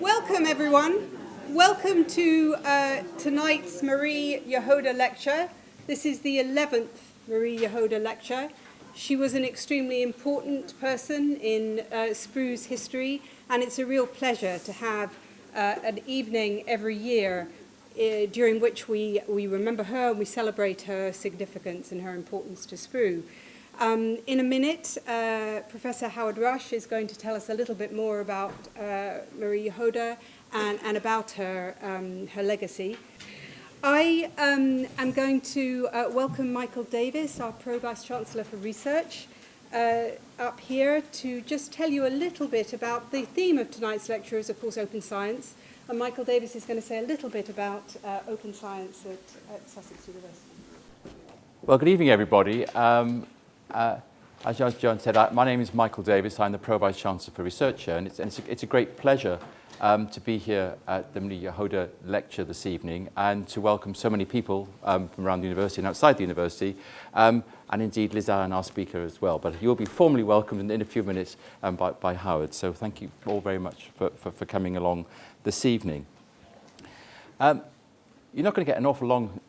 Welcome, everyone. Welcome to tonight's Marie Jahoda Lecture. This is the 11th Marie Jahoda Lecture. She was an extremely important person in SPRU's history, and it's a real pleasure to have an evening every year during which we remember her and we celebrate her significance and her importance to SPRU. In a minute, Professor Howard Rush is going to tell us a little bit more about Marie Jahoda and about her legacy. I am going to welcome Michael Davis, our Pro Vice Chancellor for Research, up here to just tell you a little bit about the theme of tonight's lecture is, of course, open science. And Michael Davis is going to say a little bit about open science at Sussex University. Well, good evening, everybody. As John said, my name is Michael Davis. I'm the Pro Vice Chancellor for Research here, and it's a great pleasure to be here at the Marie Jahoda Lecture this evening and to welcome so many people from around the university and outside the university, and indeed Liz Allen, our speaker, as well. But you'll be formally welcomed in a few minutes by Howard. So thank you all very much for coming along this evening. You're not going to get an awful long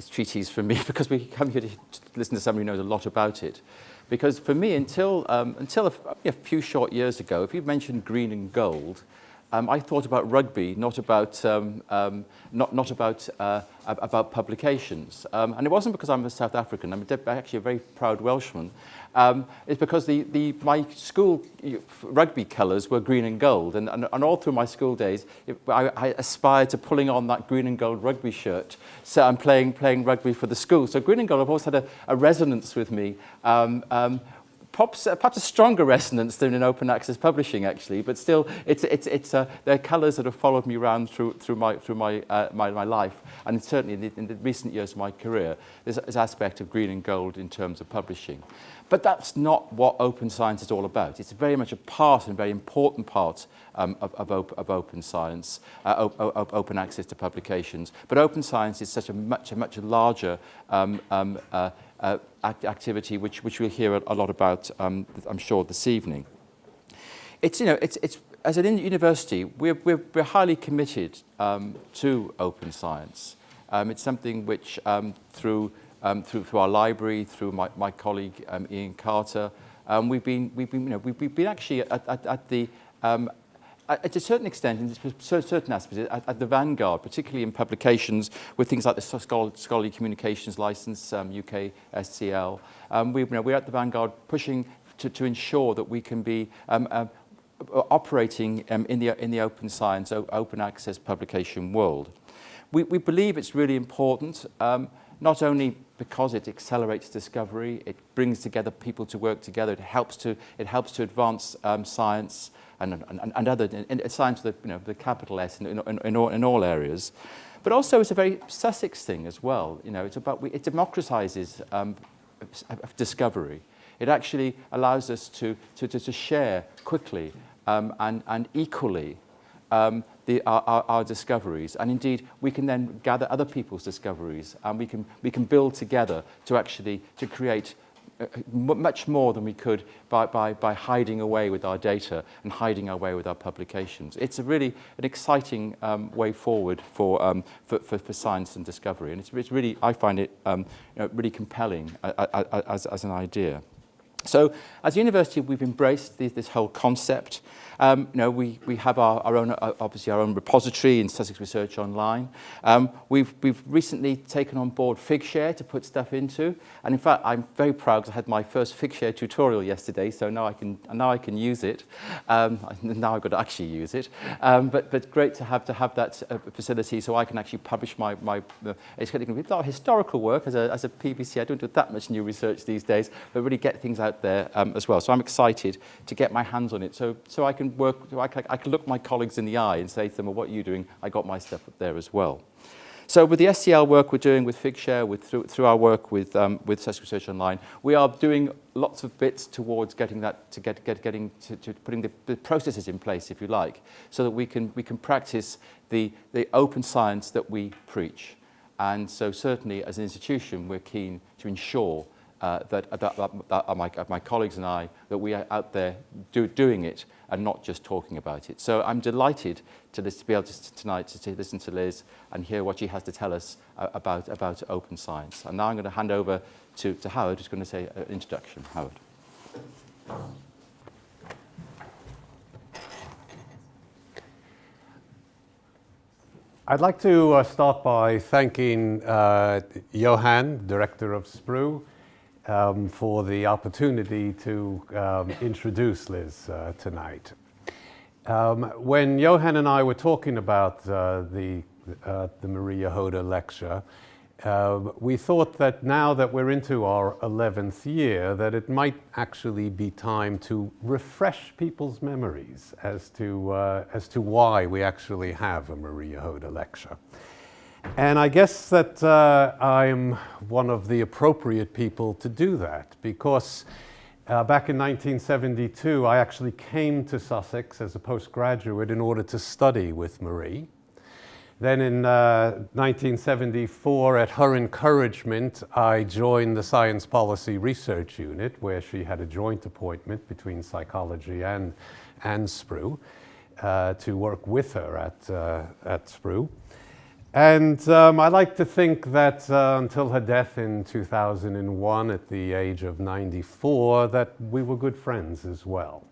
treatise from me because we come here to listen to somebody who knows a lot about it. Because for me, until a few short years ago, if you mentioned green and gold, I thought about rugby, not about about publications. And it wasn't because I'm a South African. I'm actually a very proud Welshman. It's because my school rugby colours were green and gold, and all through my school days, I aspired to pulling on that green and gold rugby shirt. So I'm playing rugby for the school. So green and gold have always had a resonance with me. Perhaps a stronger resonance than in open access publishing, actually, but still, they're colours that have followed me around through my life, and certainly in the recent years of my career, there's an aspect of green and gold in terms of publishing. But that's not what open science is all about. It's very much a part and very important part of open science, open access to publications. But open science is such a much larger activity, which we'll hear a lot about, I'm sure, this evening. It's as a university, we're highly committed to open science. It's something which through our library, through my colleague Ian Carter, we've been actually at a certain extent, in certain aspects, at the vanguard, particularly in publications with things like the Scholarly Communications License, UK SCL. We're at the vanguard pushing to ensure that we can be operating in the open science, open access publication world. We believe it's really important, not only because it accelerates discovery, it brings together people to work together, it helps to advance science and other science with the capital S in all areas, but also it's a very Sussex thing as well. It democratizes discovery. It actually allows us to share quickly and equally our discoveries, and indeed we can then gather other people's discoveries, and we can build together to create much more than we could by hiding away with our data and hiding our way with our publications. It's an exciting way forward for science and discovery, and it's really, I find it really compelling as an idea. So, as a university, we've embraced this whole concept. We have our own repository in Sussex Research Online. We've recently taken on board Figshare to put stuff into, and in fact, I'm very proud because I had my first Figshare tutorial yesterday. So now I can use it. Now I've got to actually use it. But great to have that facility, so I can actually publish my. It's going to be a lot of historical work as a PVC. I don't do that much new research these days, but really get things out there as well. So I'm excited to get my hands on it, so I can work. I can look my colleagues in the eye and say to them, "Well, what are you doing? I got my stuff up there as well." So with the SCL work we're doing with Figshare, through our work with Sussex Research Online, we are doing lots of bits towards getting that to putting the processes in place, if you like, so that we can practice the open science that we preach. And so certainly as an institution, we're keen to ensure that my colleagues and I, that we are out there doing it and not just talking about it. So I'm delighted to be able to tonight to listen to Liz and hear what she has to tell us about open science. And now I'm going to hand over to Howard, who's going to say an introduction. Howard. I'd like to start by thanking Johan, Director of SPRU, for the opportunity to introduce Liz tonight. When Johan and I were talking about the Marie Jahoda Lecture, we thought that now that we're into our 11th year, that it might actually be time to refresh people's memories as to why we actually have a Marie Jahoda Lecture. And I guess that I'm one of the appropriate people to do that, because back in 1972, I actually came to Sussex as a postgraduate in order to study with Marie. Then in 1974, at her encouragement, I joined the Science Policy Research Unit, where she had a joint appointment between psychology and SPRU to work with her at SPRU. And I like to think that until her death in 2001 at the age of 94, that we were good friends as well.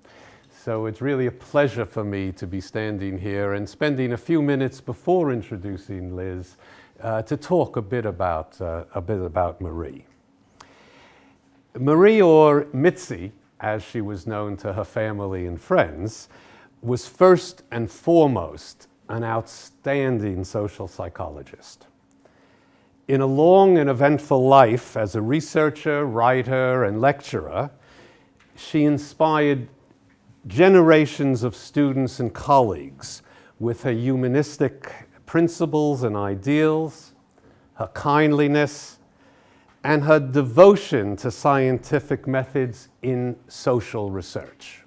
So it's really a pleasure for me to be standing here and spending a few minutes before introducing Liz to talk a bit about Marie. Marie, or Mitzi, as she was known to her family and friends, was first and foremost an outstanding social psychologist. In a long and eventful life as a researcher, writer, and lecturer, she inspired generations of students and colleagues with her humanistic principles and ideals, her kindliness, and her devotion to scientific methods in social research.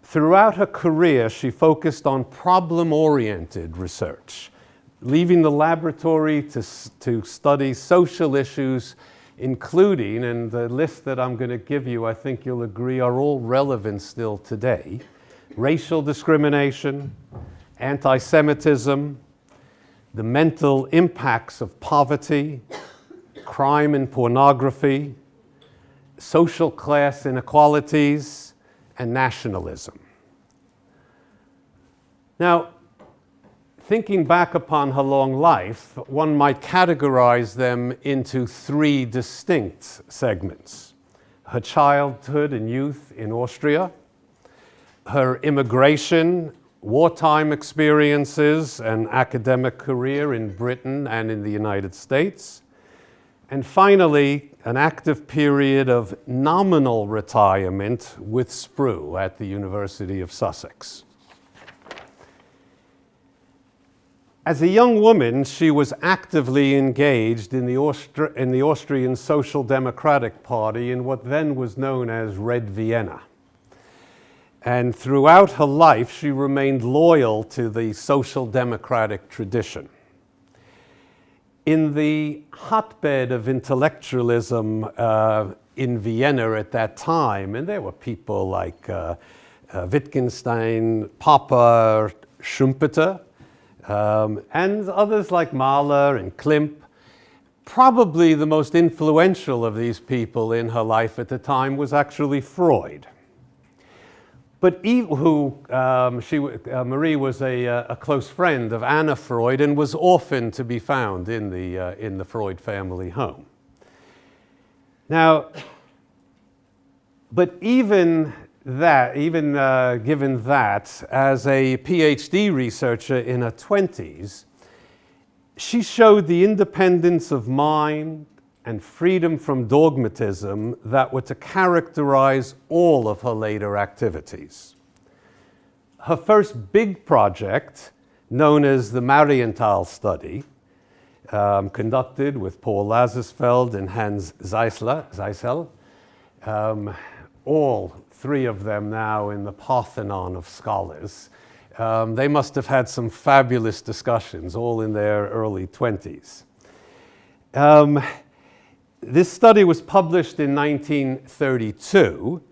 Throughout her career, she focused on problem-oriented research, leaving the laboratory to study social issues, including, and the list that I'm going to give you, I think you'll agree, are all relevant still today: racial discrimination, anti-Semitism, the mental impacts of poverty, crime and pornography, social class inequalities, and nationalism. Now, thinking back upon her long life, one might categorize them into three distinct segments: her childhood and youth in Austria, her immigration, wartime experiences, and academic career in Britain and in the United States, and finally, an active period of nominal retirement with SPRU at the University of Sussex. As a young woman, she was actively engaged in the Austrian Social Democratic Party in what then was known as Red Vienna. And throughout her life, she remained loyal to the social democratic tradition. In the hotbed of intellectualism in Vienna at that time, and there were people like Wittgenstein, Popper, Schumpeter, and others like Mahler and Klimt. Probably the most influential of these people in her life at the time was actually Freud. But Marie was a close friend of Anna Freud and was often to be found in the Freud family home. Now, but given that, as a PhD researcher in her 20s, she showed the independence of mind and freedom from dogmatism that were to characterize all of her later activities. Her first big project, known as the Marienthal study, conducted with Paul Lazarsfeld and Hans Zeisel, all three of them now in the Parthenon of scholars. They must have had some fabulous discussions, all in their early 20s. This study was published in 1932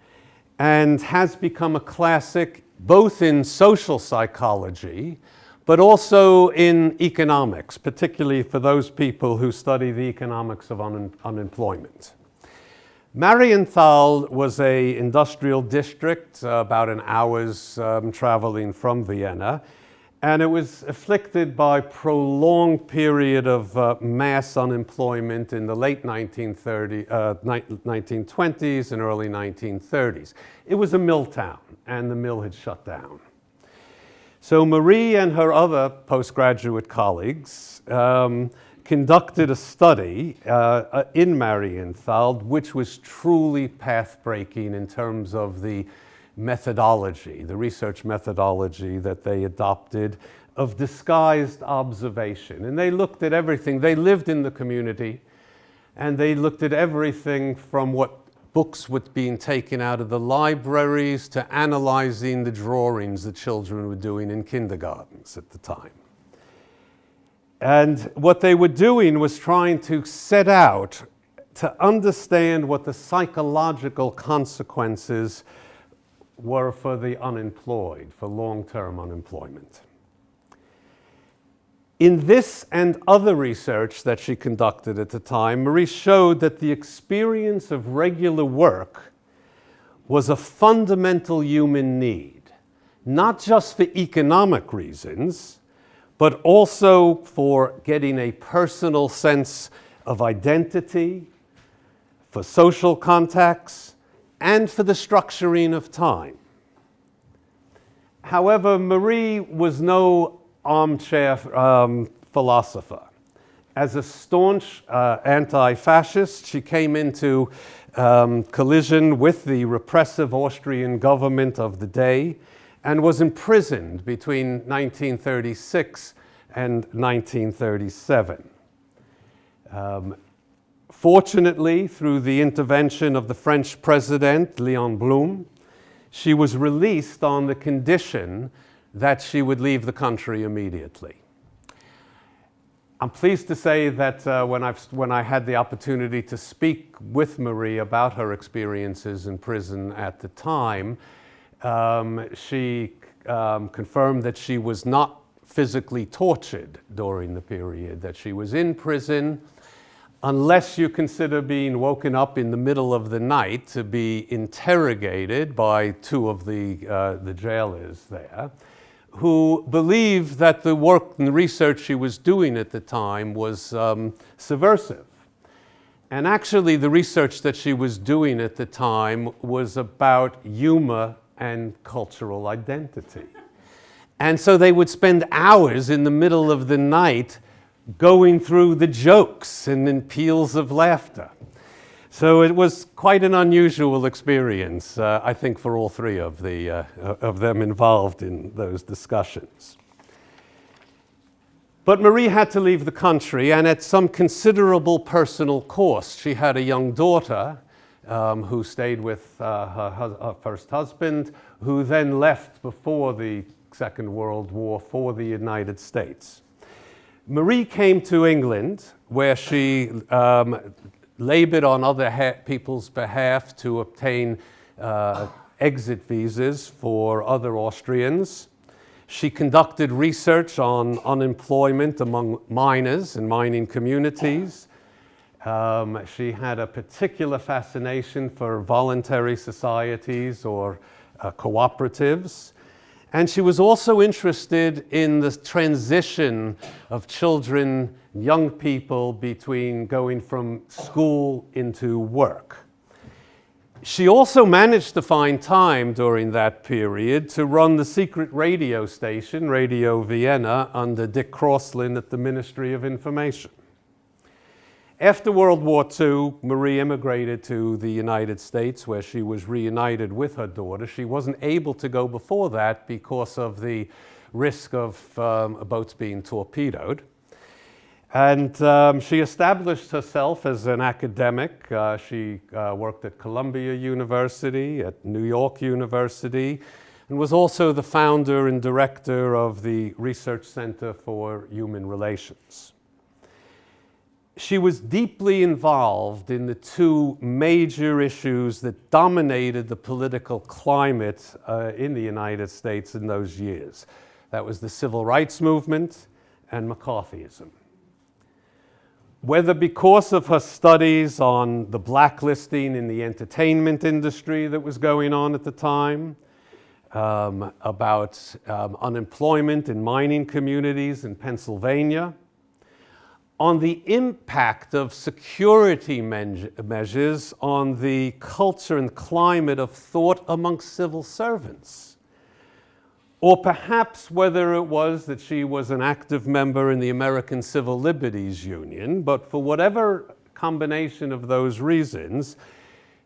and has become a classic both in social psychology but also in economics, particularly for those people who study the economics of unemployment. Marienthal was an industrial district about an hour's traveling from Vienna, and it was afflicted by prolonged period of mass unemployment in the late 1920s and early 1930s. It was a mill town, and the mill had shut down. So Marie and her other postgraduate colleagues conducted a study in Marienthal, which was truly path-breaking in terms of the methodology, the research methodology that they adopted of disguised observation. And they looked at everything. They lived in the community, and they looked at everything from what books were being taken out of the libraries to analyzing the drawings the children were doing in kindergartens at the time. And what they were doing was trying to set out to understand what the psychological consequences were for the unemployed, for long-term unemployment. In this and other research that she conducted at the time, Marie showed that the experience of regular work was a fundamental human need, not just for economic reasons, but also for getting a personal sense of identity, for social contacts, and for the structuring of time. However, Marie was no armchair philosopher. As a staunch anti-fascist, she came into collision with the repressive Austrian government of the day and was imprisoned between 1936 and 1937. Fortunately, through the intervention of the French president, Lyon, she was released on the condition that she would leave the country immediately. I'm pleased to say that when I had the opportunity to speak with Marie about her experiences in prison at the time, she confirmed that she was not physically tortured during the period that she was in prison, unless you consider being woken up in the middle of the night to be interrogated by two of the jailers there, who believed that the work and research she was doing at the time was subversive. And actually, the research that she was doing at the time was about humor and cultural identity. And so they would spend hours in the middle of the night going through the jokes and in peals of laughter. So it was quite an unusual experience, I think, for all three of them involved in those discussions. But Marie had to leave the country, and at some considerable personal cost. She had a young daughter who stayed with her first husband, who then left before the Second World War for the United States. Marie came to England, where she labored on other people's behalf to obtain exit visas for other Austrians. She conducted research on unemployment among miners and mining communities. She had a particular fascination for voluntary societies or cooperatives. And she was also interested in the transition of children, young people, between going from school into work. She also managed to find time during that period to run the secret radio station, Radio Vienna, under Dick Crosslin at the Ministry of Information. After World War II, Marie immigrated to the United States, where she was reunited with her daughter. She wasn't able to go before that because of the risk of boats being torpedoed. And she established herself as an academic. She worked at Columbia University, at New York University, and was also the founder and director of the Research Center for Human Relations. She was deeply involved in the two major issues that dominated the political climate in the United States in those years. That was the Civil Rights Movement and McCarthyism. Whether because of her studies on the blacklisting in the entertainment industry that was going on at the time, about unemployment in mining communities in Pennsylvania, on the impact of security measures on the culture and climate of thought amongst civil servants. Or perhaps whether it was that she was an active member in the American Civil Liberties Union, but for whatever combination of those reasons,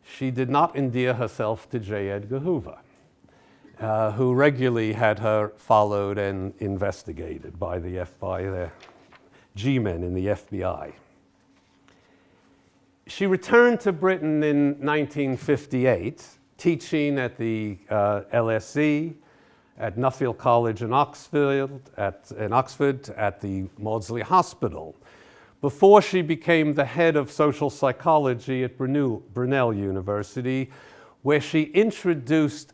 she did not endear herself to J. Edgar Hoover, who regularly had her followed and investigated by the G-men in the FBI. She returned to Britain in 1958, teaching at the LSE, at Nuffield College in Oxford, at the Maudsley Hospital, before she became the head of social psychology at Brunel University, where she introduced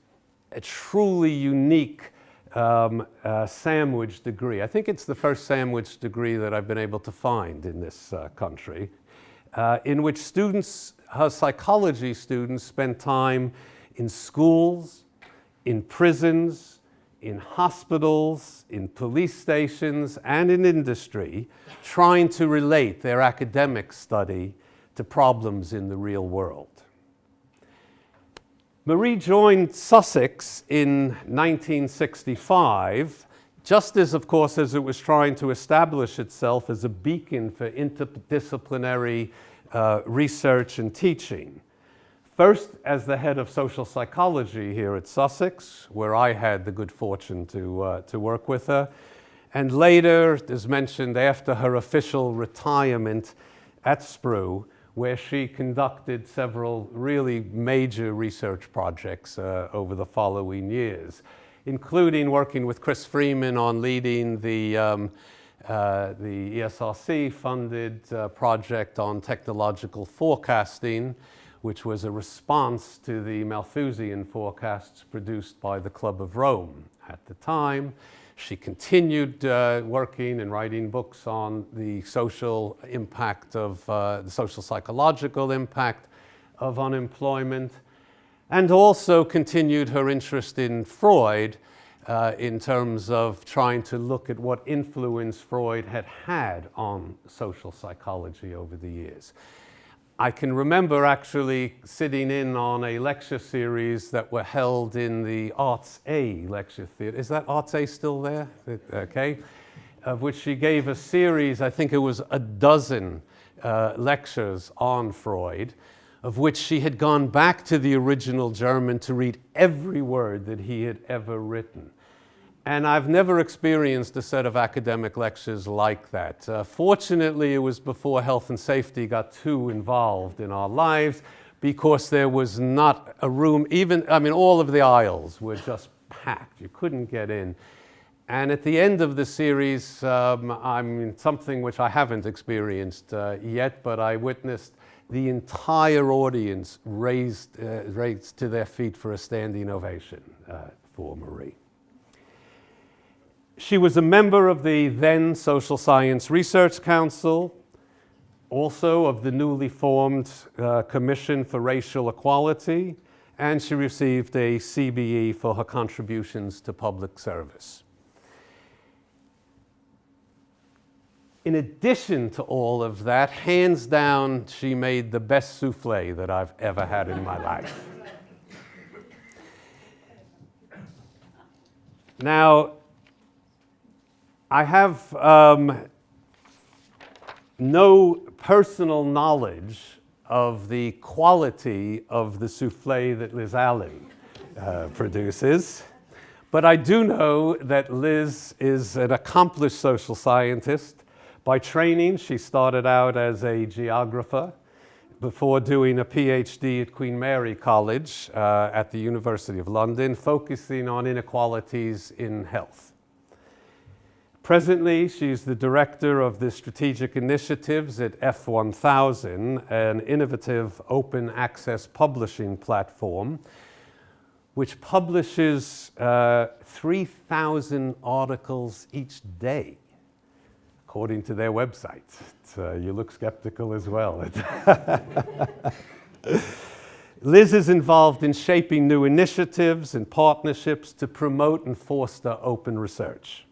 a truly unique sandwich degree. I think it's the first sandwich degree that I've been able to find in this country, in which students, her psychology students, spend time in schools, in prisons, in hospitals, in police stations, and in industry, trying to relate their academic study to problems in the real world. Marie joined Sussex in 1965, just as, of course, as it was trying to establish itself as a beacon for interdisciplinary research and teaching. First, as the head of social psychology here at Sussex, where I had the good fortune to work with her, and later, as mentioned, after her official retirement at SPRU, where she conducted several really major research projects over the following years, including working with Chris Freeman on leading the ESRC-funded project on technological forecasting, which was a response to the Malthusian forecasts produced by the Club of Rome at the time. She continued working and writing books on the social impact of, the social psychological impact of unemployment, and also continued her interest in Freud in terms of trying to look at what influence Freud had had on social psychology over the years. I can remember actually sitting in on a lecture series that were held in the Arts A lecture theatre. Is that Arts A still there? Okay. Of which she gave a series, I think it was a dozen lectures on Freud, of which she had gone back to the original German to read every word that he had ever written. And I've never experienced a set of academic lectures like that. Fortunately, it was before health and safety got too involved in our lives, because there was not a room, all of the aisles were just packed. You couldn't get in. And at the end of the series, something which I haven't experienced yet, but I witnessed the entire audience raised to their feet for a standing ovation for Marie. She was a member of the then Social Science Research Council, also of the newly formed Commission for Racial Equality, and she received a CBE for her contributions to public service. In addition to all of that, hands down, she made the best souffle that I've ever had in my life. Now, I have no personal knowledge of the quality of the souffle that Liz Allen produces, but I do know that Liz is an accomplished social scientist. By training, she started out as a geographer before doing a PhD at Queen Mary College at the University of London, focusing on inequalities in health. Presently, she's the director of the strategic initiatives at F1000, an innovative open access publishing platform, which publishes 3,000 articles each day, according to their website. You look skeptical as well. Liz is involved in shaping new initiatives and partnerships to promote and foster open research.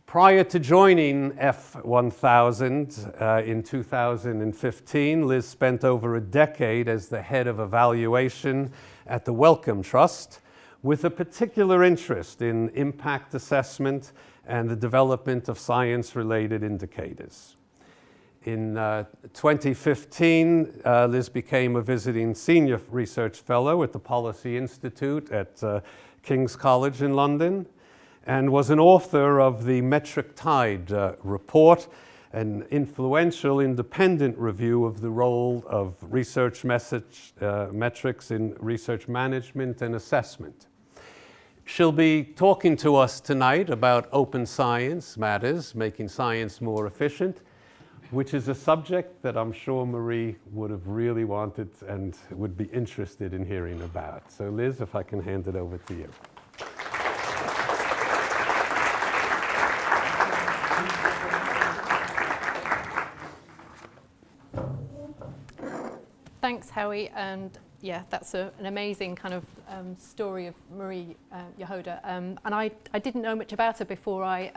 Prior to joining F1000 in 2015, Liz spent over a decade as the head of evaluation at the Wellcome Trust, with a particular interest in impact assessment and the development of science-related indicators. In 2015, Liz became a visiting senior research fellow at the Policy Institute at King's College in London, and was an author of the Metric Tide report, an influential independent review of the role of research metrics in research management and assessment. She'll be talking to us tonight about open science matters, making science more efficient, which is a subject that I'm sure Marie would have really wanted and would be interested in hearing about. So Liz, if I can hand it over to you. Thanks, Howie, and yeah, that's an amazing kind of story of Marie Jahoda. And I didn't know much about her before I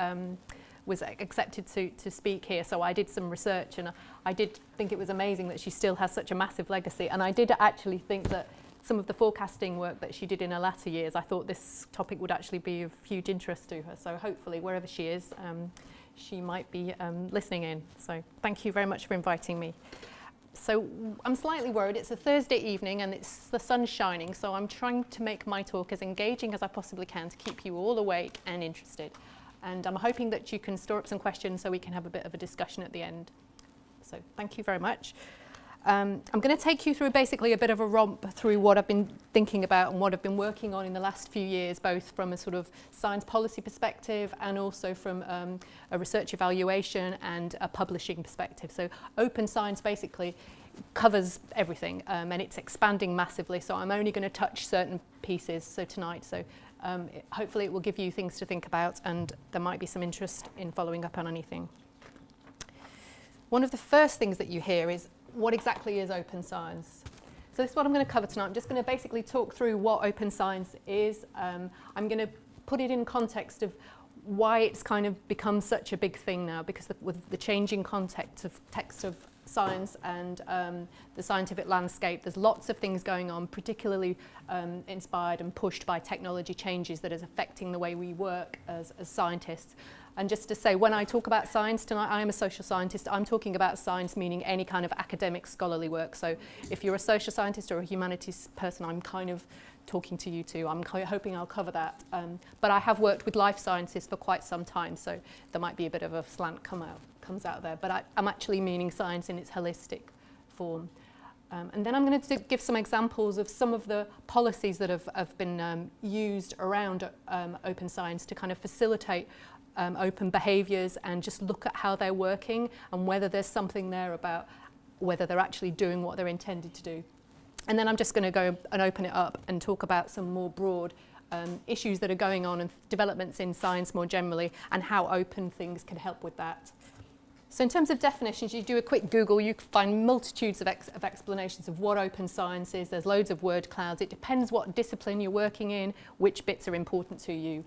was accepted to speak here, so I did some research, and I did think it was amazing that she still has such a massive legacy. And I did actually think that some of the forecasting work that she did in her latter years, I thought this topic would actually be of huge interest to her. So hopefully, wherever she is, she might be listening in. So thank you very much for inviting me. So I'm slightly worried. It's a Thursday evening and the sun's shining, so I'm trying to make my talk as engaging as I possibly can to keep you all awake and interested. And I'm hoping that you can store up some questions so we can have a bit of a discussion at the end. So thank you very much. I'm going to take you through basically a bit of a romp through what I've been thinking about and what I've been working on in the last few years, both from a sort of science policy perspective and also from a research evaluation and a publishing perspective. So open science basically covers everything, and it's expanding massively, so I'm only going to touch certain pieces tonight. So hopefully it will give you things to think about, and there might be some interest in following up on anything. One of the first things that you hear is, what exactly is open science? So this is what I'm going to cover tonight. I'm just going to basically talk through what open science is. I'm going to put it in context of why it's kind of become such a big thing now, because with the changing context of science and the scientific landscape, there's lots of things going on, particularly inspired and pushed by technology changes that is affecting the way we work as scientists. And just to say, when I talk about science tonight, I am a social scientist. I'm talking about science meaning any kind of academic scholarly work. So if you're a social scientist or a humanities person, I'm kind of talking to you too. I'm hoping I'll cover that. But I have worked with life sciences for quite some time, so there might be a bit of a slant comes out there. But I'm actually meaning science in its holistic form. And then I'm going to give some examples of some of the policies that have been used around open science to kind of facilitate open behaviours and just look at how they're working and whether there's something there about whether they're actually doing what they're intended to do. And then I'm just going to go and open it up and talk about some more broad issues that are going on and developments in science more generally and how open things can help with that. So in terms of definitions, you do a quick Google, you can find multitudes of explanations of what open science is. There's loads of word clouds. It depends what discipline you're working in, which bits are important to you.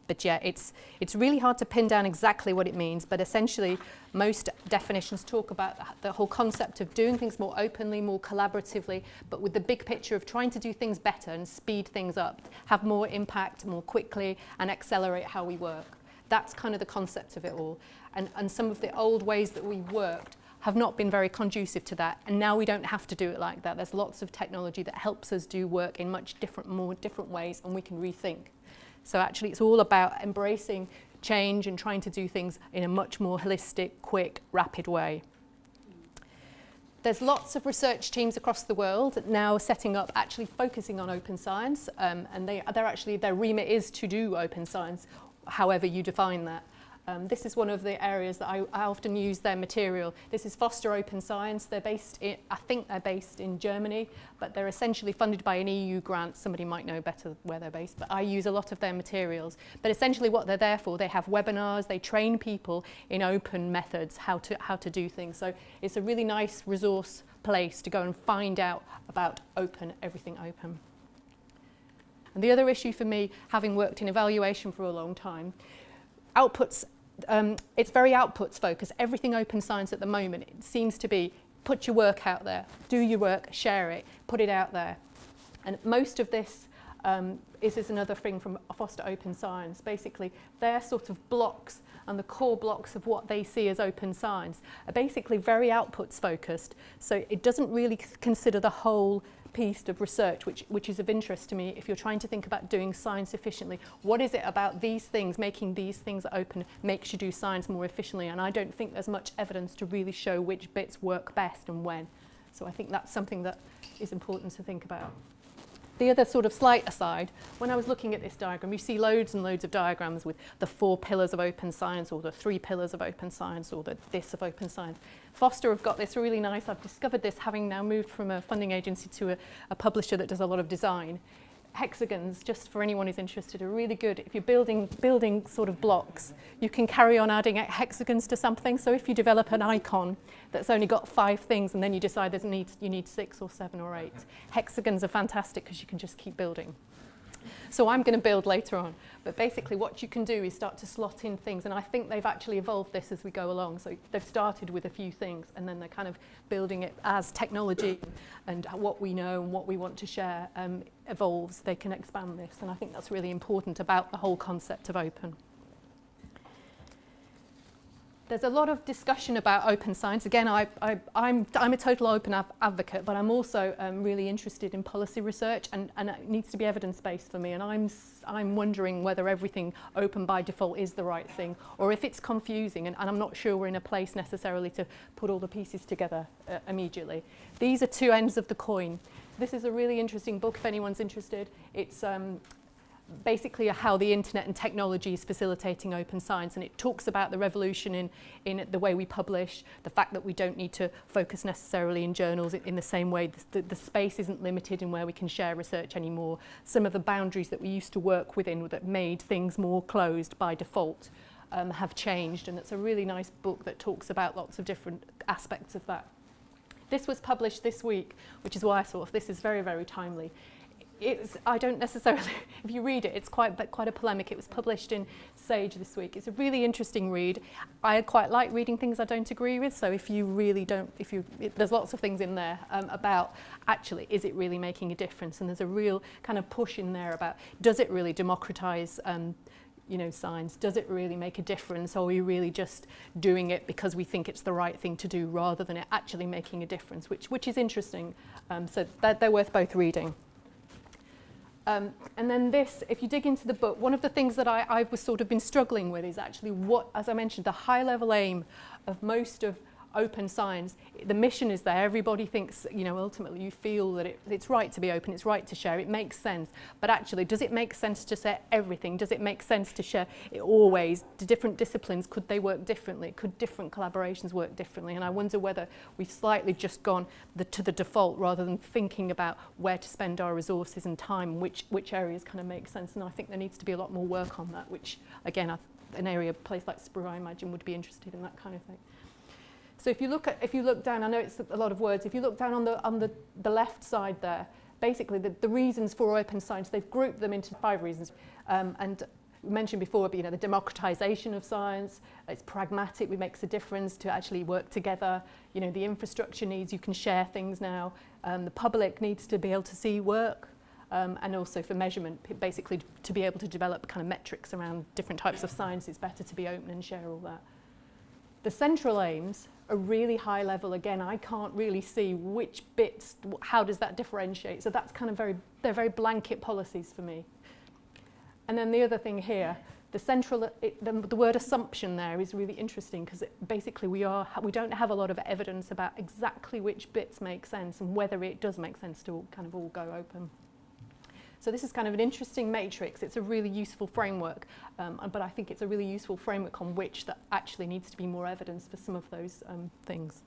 But yeah, it's really hard to pin down exactly what it means, but essentially most definitions talk about the whole concept of doing things more openly, more collaboratively, but with the big picture of trying to do things better and speed things up, have more impact more quickly and accelerate how we work. That's kind of the concept of it all. And some of the old ways that we worked have not been very conducive to that, and now we don't have to do it like that. There's lots of technology that helps us do work in much more different ways, and we can rethink. So actually it's all about embracing change and trying to do things in a much more holistic, quick, rapid way. There's lots of research teams across the world now setting up, actually focusing on open science, and their remit is to do open science. however you define that. This is one of the areas that I often use their material. This is Foster Open Science. They're based in, I think they're based in Germany, but they're essentially funded by an EU grant. Somebody might know better where they're based, but I use a lot of their materials. But essentially what they're there for, they have webinars, they train people in open methods, how to do things. So it's a really nice resource place to go and find out about open, everything open. And the other issue for me, having worked in evaluation for a long time, outputs, it's very outputs focused. Everything open science at the moment, it seems to be put your work out there, do your work, share it, put it out there. And most of this is another thing from Foster Open Science. Basically, their sort of blocks and the core blocks of what they see as open science are basically very outputs focused. So it doesn't really consider the whole piece of research, which is of interest to me if you're trying to think about doing science efficiently. What is it about these things, making these things open, makes you do science more efficiently? And I don't think there's much evidence to really show which bits work best and when. So I think that's something that is important to think about. The other sort of slight aside, when I was looking at this diagram, you see loads and loads of diagrams with the 4 pillars of open science or the 3 pillars of open science or the this of open science. Foster have got this really nice, I've discovered this having now moved from a funding agency to a publisher that does a lot of design. Hexagons, just for anyone who's interested, are really good. If you're building sort of blocks, you can carry on adding hexagons to something. So if you develop an icon that's only got 5 things and then you decide you need 6 or 7 or 8, hexagons are fantastic because you can just keep building. So I'm going to build later on. But basically what you can do is start to slot in things. And I think they've actually evolved this as we go along. So they've started with a few things and then they're kind of building it as technology and what we know and what we want to share evolves. They can expand this. And I think that's really important about the whole concept of open. There's a lot of discussion about open science. Again, I'm a total open advocate, but I'm also really interested in policy research, and it needs to be evidence-based for me. And I'm wondering whether everything open by default is the right thing, or if it's confusing. And I'm not sure we're in a place necessarily to put all the pieces together immediately. These are 2 ends of the coin. This is a really interesting book if anyone's interested. It's basically how the internet and technology is facilitating open science, and it talks about the revolution in the way we publish, the fact that we don't need to focus necessarily in journals in the same way, the space isn't limited in where we can share research anymore, some of the boundaries that we used to work within that made things more closed by default have changed, and it's a really nice book that talks about lots of different aspects of that. This was published this week, which is why I thought this is very, very timely. I don't necessarily, if you read it, it's quite a polemic. It was published in Sage this week. It's a really interesting read. I quite like reading things I don't agree with, so if you really don't, there's lots of things in there about actually, is it really making a difference? And there's a real kind of push in there about, does it really democratize science? Does it really make a difference? Or are we really just doing it because we think it's the right thing to do rather than it actually making a difference, which is interesting. So they're worth both reading. And then this, if you dig into the book, one of the things that I've sort of been struggling with is actually what, as I mentioned, the high-level aim of most of open science, the mission is there. Everybody thinks, ultimately you feel that it's right to be open, it's right to share, it makes sense. But actually, does it make sense to share everything? Does it make sense to share it always? Do different disciplines, could they work differently? Could different collaborations work differently? And I wonder whether we've slightly just gone to the default rather than thinking about where to spend our resources and time, which areas kind of make sense. And I think there needs to be a lot more work on that, which, again, a place like SPRU, I imagine, would be interested in that kind of thing. So if you look down, I know it's a lot of words, if you look down on the left side there, basically the reasons for open science, they've grouped them into 5 reasons. And we mentioned before, the democratization of science, it's pragmatic, it makes a difference to actually work together. The infrastructure needs, you can share things now. The public needs to be able to see work. And also for measurement, basically to be able to develop kind of metrics around different types of science, it's better to be open and share all that. The central aims are really high level. Again, I can't really see which bits, how does that differentiate? So that's kind of they're very blanket policies for me. And then the other thing here, the word assumption there is really interesting because basically we don't have a lot of evidence about exactly which bits make sense and whether it does make sense to kind of all go open. So this is kind of an interesting matrix. It's a really useful framework, but I think it's a really useful framework on which there actually needs to be more evidence for some of those things.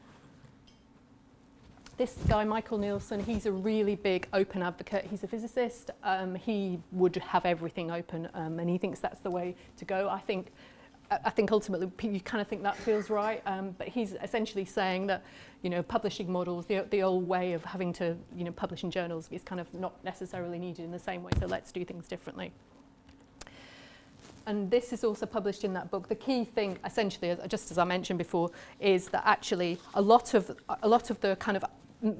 This guy, Michael Nielsen, he's a really big open advocate. He's a physicist. He would have everything open, and he thinks that's the way to go. I think ultimately you kind of think that feels right, but he's essentially saying that, you know, publishing models, the old way of having to, you know, publish in journals is kind of not necessarily needed in the same way. So let's do things differently. And this is also published in that book. The key thing, essentially, just as I mentioned before, is that actually a lot of the kind of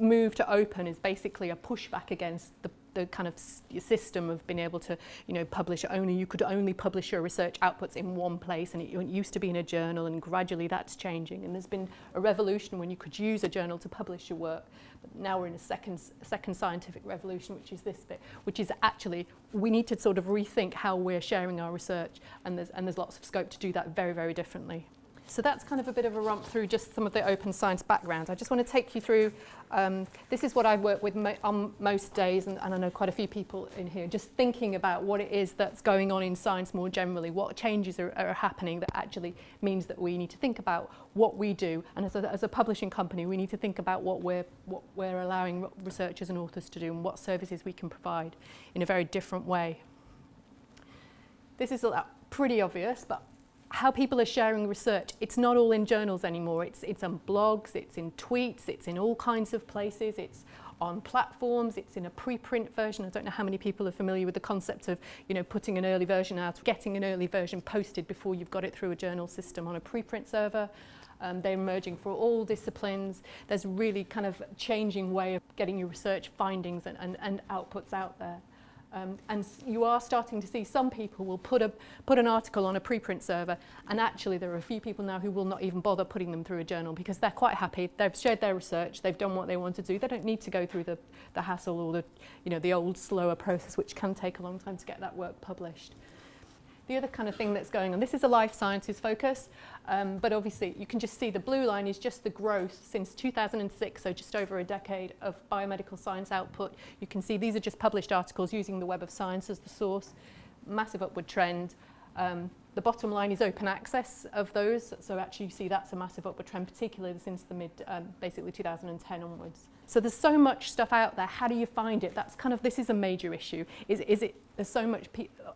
move to open is basically a pushback against the kind of system of being able to, you know, publish only. You could only publish your research outputs in one place, and it used to be in a journal, and gradually that's changing. And there's been a revolution when you could use a journal to publish your work. But now we're in a second scientific revolution, which is this bit, which is actually we need to sort of rethink how we're sharing our research, and there's lots of scope to do that very, very differently. So that's kind of a bit of a romp through just some of the open science backgrounds. I just want to take you through, this is what I work with on most days, and I know quite a few people in here, just thinking about what it is that's going on in science more generally, what changes are happening that actually means that we need to think about what we do, and as a publishing company we need to think about what we're allowing researchers and authors to do and what services we can provide in a very different way. This is pretty obvious, but how people are sharing research, it's not all in journals anymore. It's on blogs, it's in tweets, it's in all kinds of places, it's on platforms, it's in a preprint version. I don't know how many people are familiar with the concept of, you know, putting an early version out, getting an early version posted before you've got it through a journal system on a preprint server. They're emerging for all disciplines. There's a really kind of changing way of getting your research findings and outputs out there. And you are starting to see some people will put an article on a preprint server, and actually there are a few people now who will not even bother putting them through a journal because they're quite happy. They've shared their research, they've done what they want to do. They don't need to go through the hassle or the old slower process, which can take a long time to get that work published. The other kind of thing that's going on, this is a life sciences focus, but obviously you can just see the blue line is just the growth since 2006, so just over a decade of biomedical science output. You can see these are just published articles using the Web of Science as the source, massive upward trend. The bottom line is open access of those, so actually you see that's a massive upward trend, particularly since the basically 2010 onwards. So there's so much stuff out there. How do you find it? That's kind of, this is a major issue. There's so much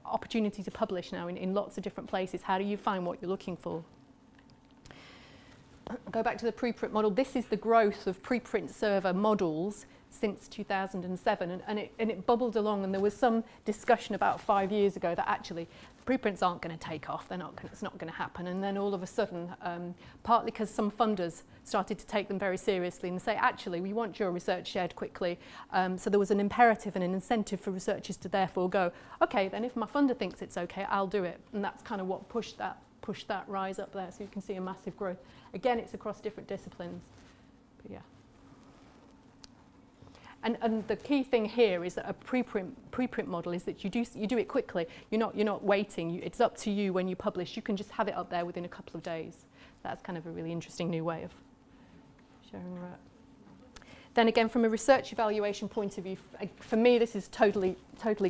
opportunity to publish now in lots of different places. How do you find what you're looking for? Go back to the preprint model. This is the growth of preprint server models since 2007, and it bubbled along, and there was some discussion about 5 years ago that actually preprints aren't going to take off, it's not going to happen, and then all of a sudden, partly because some funders started to take them very seriously and say, actually, we want your research shared quickly, so there was an imperative and an incentive for researchers to therefore go, okay, then if my funder thinks it's okay, I'll do it, and that's kind of what pushed that rise up there, so you can see a massive growth. Again, it's across different disciplines, but yeah. And the key thing here is that a preprint model is that you do it quickly. You're not waiting. It's up to you when you publish. You can just have it up there within a couple of days. That's kind of a really interesting new way of sharing that. Then again, from a research evaluation point of view, for me this is totally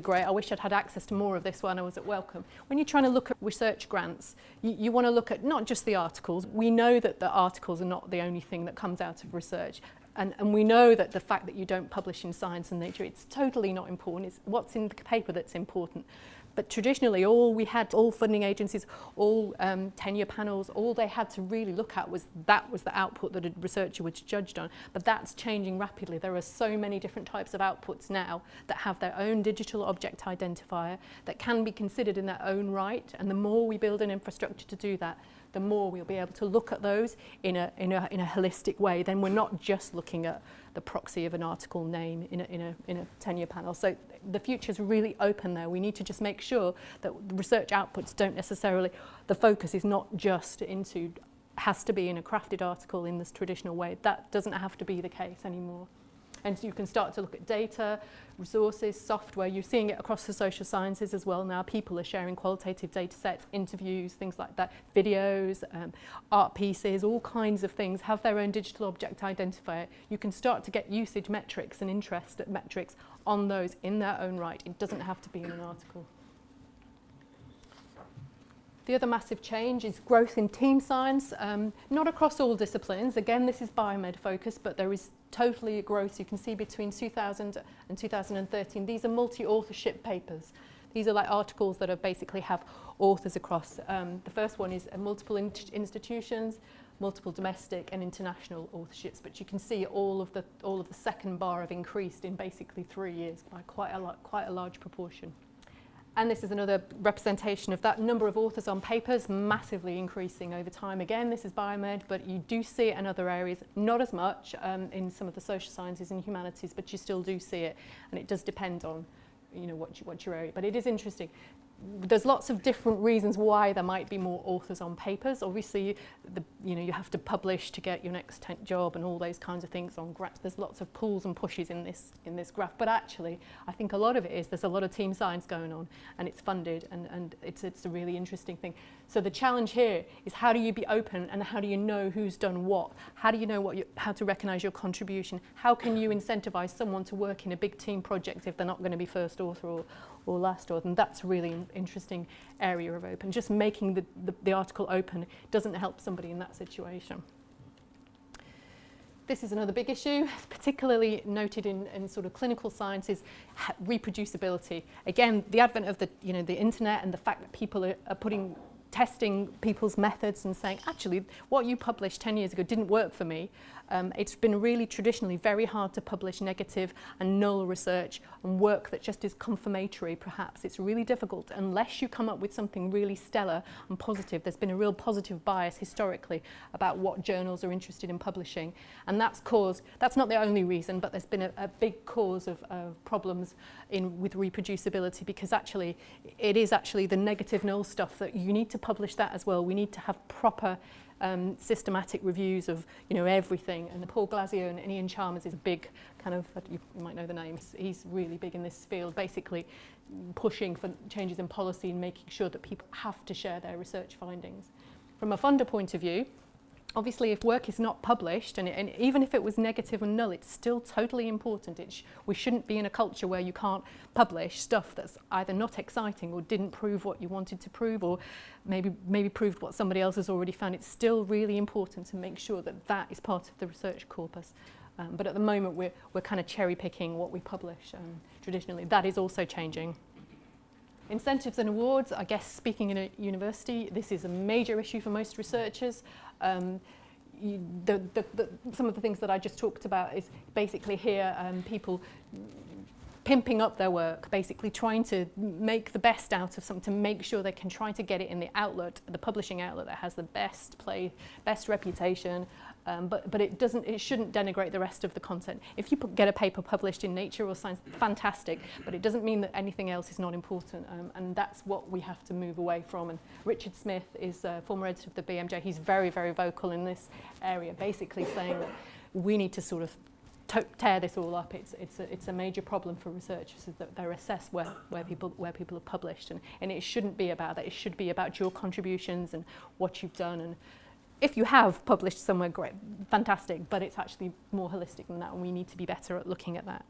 great. I wish I'd had access to more of this when I was at Wellcome. When you're trying to look at research grants, you want to look at not just the articles. We know that the articles are not the only thing that comes out of research. And we know that the fact that you don't publish in Science and Nature, it's totally not important. It's what's in the paper that's important. But traditionally, all funding agencies, all tenure panels, all they had to really look at was the output that a researcher was judged on. But that's changing rapidly. There are so many different types of outputs now that have their own digital object identifier that can be considered in their own right. And the more we build an infrastructure to do that, the more we'll be able to look at those in a holistic way. Then we're not just looking at the proxy of an article name in a tenure panel. So the future's really open there. We need to just make sure that research outputs don't necessarily, the focus is not just into, has to be in a crafted article in this traditional way. That doesn't have to be the case anymore. And so you can start to look at data, resources, software. You're seeing it across the social sciences as well now. People are sharing qualitative data sets, interviews, things like that, videos, art pieces, all kinds of things have their own digital object identifier. You can start to get usage metrics and interest metrics on those in their own right. It doesn't have to be in an article. The other massive change is growth in team science, not across all disciplines. Again, this is biomed focused, but there is totally a growth. You can see between 2000 and 2013. These are multi-authorship papers. These are like articles that are basically have authors across. The first one is multiple institutions, multiple domestic and international authorships. But you can see all of the second bar have increased in basically 3 years by quite a large proportion. And this is another representation of that number of authors on papers massively increasing over time. Again, this is biomed, but you do see it in other areas, not as much in some of the social sciences and humanities, but you still do see it, and it does depend on what your area. But it is interesting. There's lots of different reasons why there might be more authors on papers. Obviously, you have to publish to get your next job and all those kinds of things on graphs. There's lots of pulls and pushes in this graph. But actually, I think a lot of it is there's a lot of team science going on, and it's funded, and it's a really interesting thing. So the challenge here is how do you be open, and how do you know who's done what? How do you know how to recognise your contribution? How can you incentivise someone to work in a big team project if they're not going to be first author or last author? And that's a really interesting area of open. Just making the article open doesn't help somebody in that situation. This is another big issue, particularly noted in sort of clinical sciences, reproducibility. Again, the advent of the internet and the fact that people are testing people's methods and saying, actually, what you published 10 years ago didn't work for me. It's been really traditionally very hard to publish negative and null research and work that just is confirmatory, perhaps. It's really difficult unless you come up with something really stellar and positive. There's been a real positive bias historically about what journals are interested in publishing. And that's not the only reason, but there's been a big cause of problems with reproducibility, because actually, it is actually the negative null stuff that you need to publish that as well. We need to have proper systematic reviews of everything, and Paul Glasziou and Ian Chalmers is big kind of, you might know the names, he's really big in this field, basically pushing for changes in policy and making sure that people have to share their research findings. From a funder point of view, obviously if work is not published, and even if it was negative and null, it's still totally important. We shouldn't be in a culture where you can't publish stuff that's either not exciting or didn't prove what you wanted to prove, or maybe proved what somebody else has already found. It's still really important to make sure that that is part of the research corpus. But at the moment we're kind of cherry picking what we publish traditionally. That is also changing. Incentives and awards, I guess speaking in a university, this is a major issue for most researchers. Some of the things that I just talked about is basically here people pimping up their work, basically trying to make the best out of something, to make sure they can try to get it in the outlet, the publishing outlet that has the best reputation, but it shouldn't denigrate the rest of the content. If you get a paper published in Nature or Science, fantastic, but it doesn't mean that anything else is not important, and that's what we have to move away from. And Richard Smith is former editor of the BMJ. He's very, very vocal in this area, basically saying that we need to sort of tear this all up. It's a major problem for researchers that they're assessed where people have published, and it shouldn't be about that. It should be about your contributions and what you've done. And if you have published somewhere, great, fantastic, but it's actually more holistic than that, and we need to be better at looking at that.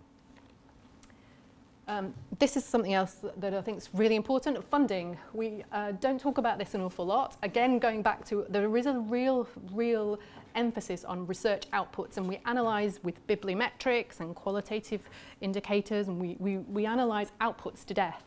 This is something else that I think is really important. Funding. We don't talk about this an awful lot. Again, going back to, there is a real emphasis on research outputs, and we analyse with bibliometrics and qualitative indicators, and we analyse outputs to death.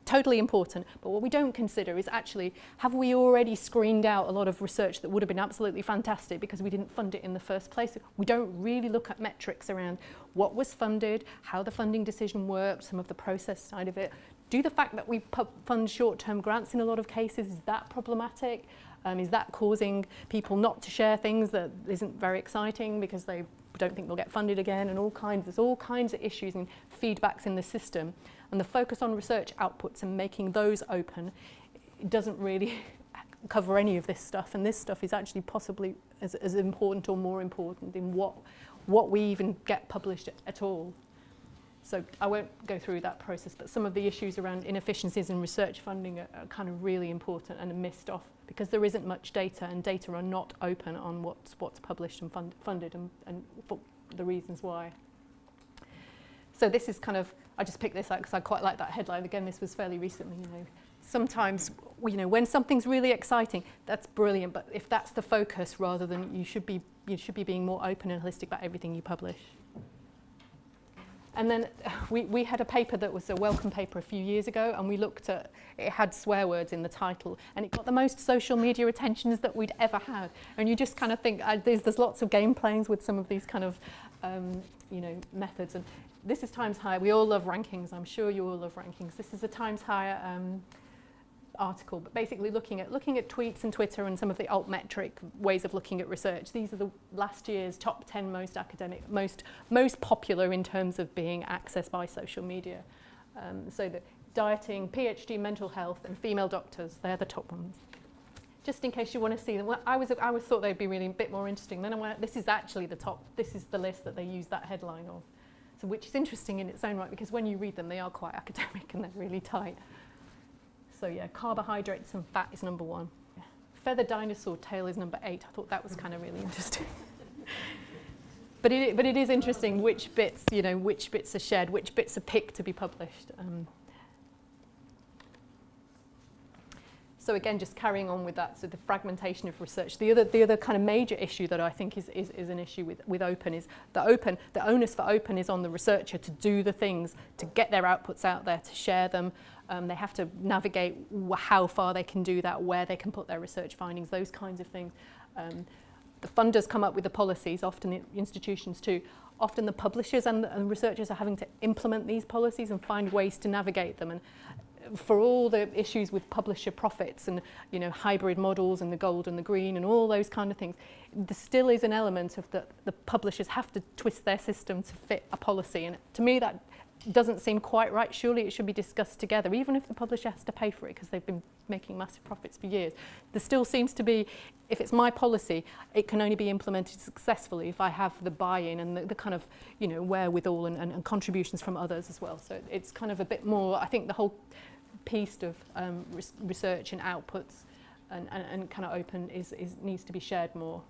Totally important, but what we don't consider is actually, have we already screened out a lot of research that would have been absolutely fantastic because we didn't fund it in the first place? We don't really look at metrics around what was funded, how the funding decision worked, some of the process side of it. Do the fact that we fund short-term grants in a lot of cases, is that problematic? Is that causing people not to share things that isn't very exciting because they don't think they'll get funded again, and there's all kinds of issues and feedbacks in the system. And the focus on research outputs and making those open doesn't really cover any of this stuff, and this stuff is actually possibly as important or more important in what we even get published at all. So I won't go through that process, but some of the issues around inefficiencies in research funding are kind of really important and are missed off because there isn't much data, and data are not open on what's published and funded, and for the reasons why. So this is kind of, I just picked this out because I quite like that headline. Again, this was fairly recently, Sometimes, when something's really exciting, that's brilliant, but if that's the focus rather than you should be being more open and holistic about everything you publish. And then we had a paper that was a welcome paper a few years ago, and we looked at, it had swear words in the title, and it got the most social media attentions that we'd ever had. And you just kind of think, there's lots of game playings with some of these kind of, methods. And this is Times Higher. We all love rankings. I'm sure you all love rankings. This is a Times Higher article, but basically looking at tweets and Twitter and some of the altmetric ways of looking at research. These are the last year's top 10 most popular in terms of being accessed by social media. So the dieting, PhD, mental health, and female doctors, they're the top ones. Just in case you want to see them, well, I always thought they'd be really a bit more interesting. Then I went, this is actually the top. This is the list that they use that headline of. So which is interesting in its own right, because when you read them, they are quite academic and they're really tight. So yeah, carbohydrates and fat is number 1. Yeah. Feathered dinosaur tail is number 8. I thought that was kind of really interesting. but it is interesting which bits are shared, which bits are picked to be published. So again, just carrying on with that, so the fragmentation of research. The other kind of major issue that I think is an issue with open is the onus for open is on the researcher to do the things, to get their outputs out there, to share them. They have to navigate how far they can do that, where they can put their research findings, those kinds of things. The funders come up with the policies, often the institutions too. Often the publishers and the researchers are having to implement these policies and find ways to navigate them. And for all the issues with publisher profits and hybrid models and the gold and the green and all those kind of things, there still is an element of the publishers have to twist their system to fit a policy. And to me that doesn't seem quite right. Surely it should be discussed together, even if the publisher has to pay for it because they've been making massive profits for years. There still seems to be, if it's my policy, it can only be implemented successfully if I have the buy-in and the kind of wherewithal and contributions from others as well. So it's kind of a bit more, I think the whole piece of research and outputs and kind of open needs to be shared more.